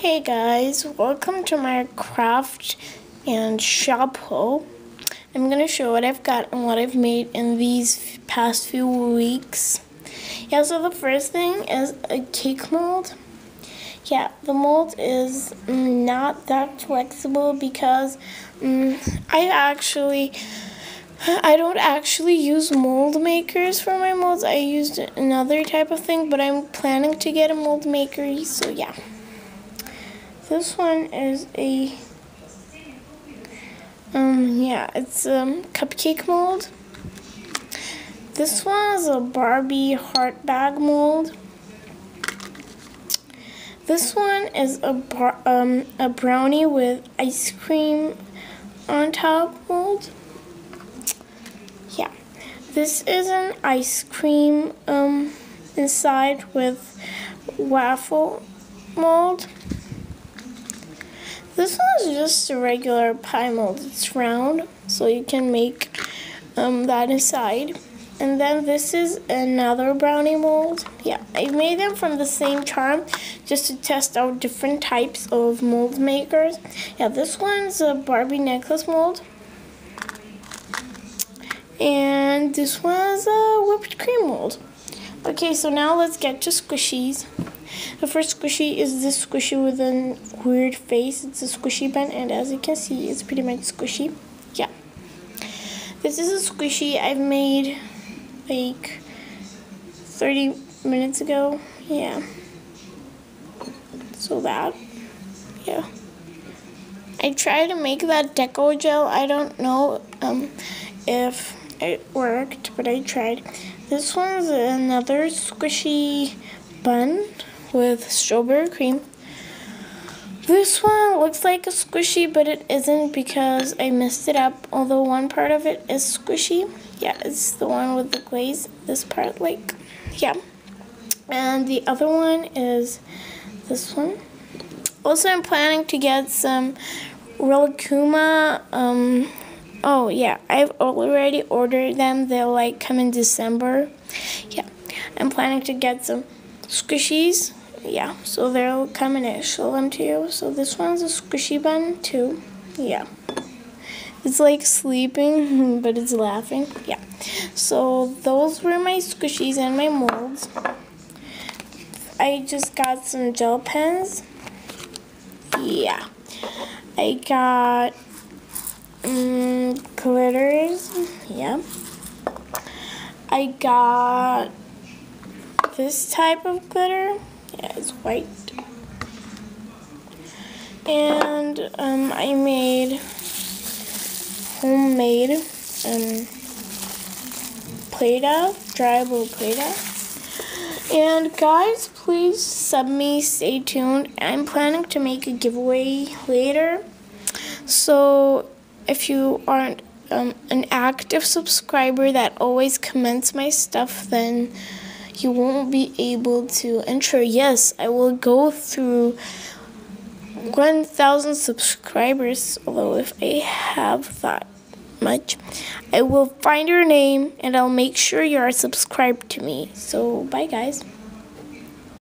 Hey guys, welcome to my craft and shop haul. I'm going to show what I've got and what I've made in these past few weeks. Yeah, so the first thing is a cake mold. Yeah, the mold is not that flexible because I don't actually use mold makers for my molds. I used another type of thing, but I'm planning to get a mold maker, so yeah. This one is a, it's a cupcake mold. This one is a Barbie heart bag mold. This one is a brownie with ice cream on top mold. Yeah, this is an ice cream inside with waffle mold. This one is just a regular pie mold. It's round, so you can make that inside. And then this is another brownie mold. Yeah, I made them from the same charm just to test out different types of mold makers. Yeah, this one's a Barbie necklace mold. And this one's a whipped cream mold. Okay, so now let's get to squishies. The first squishy is this squishy with a weird face. It's a squishy bun, and as you can see, it's pretty much squishy. Yeah. This is a squishy I've made like 30 minutes ago. Yeah. So that, yeah. I tried to make that deco gel. I don't know if it worked, but I tried. This one's another squishy bun with strawberry cream. This one looks like a squishy, but it isn't because I messed it up, although one part of it is squishy. Yeah, it's the one with the glaze. This part, like, yeah. And the other one is this one. Also, I'm planning to get some Rilakkuma. Oh yeah, I've already ordered them. They'll like come in December. Yeah, I'm planning to get some squishies. Yeah, so they'll come and I'll show them to you. So this one's a squishy bun too. Yeah, it's like sleeping, but it's laughing. Yeah, so those were my squishies and my molds. I just got some gel pens. Yeah, I got glitters. Yeah, I got this type of glitter. Yeah, it's white. And I made homemade Play-Doh, dryable Play-Doh. And guys, please sub me, stay tuned. I'm planning to make a giveaway later. So if you aren't an active subscriber that always comments my stuff, then you won't be able to enter. Yes, I will go through 1,000 subscribers, although if I have that much, I will find your name and I'll make sure you are subscribed to me. So bye guys.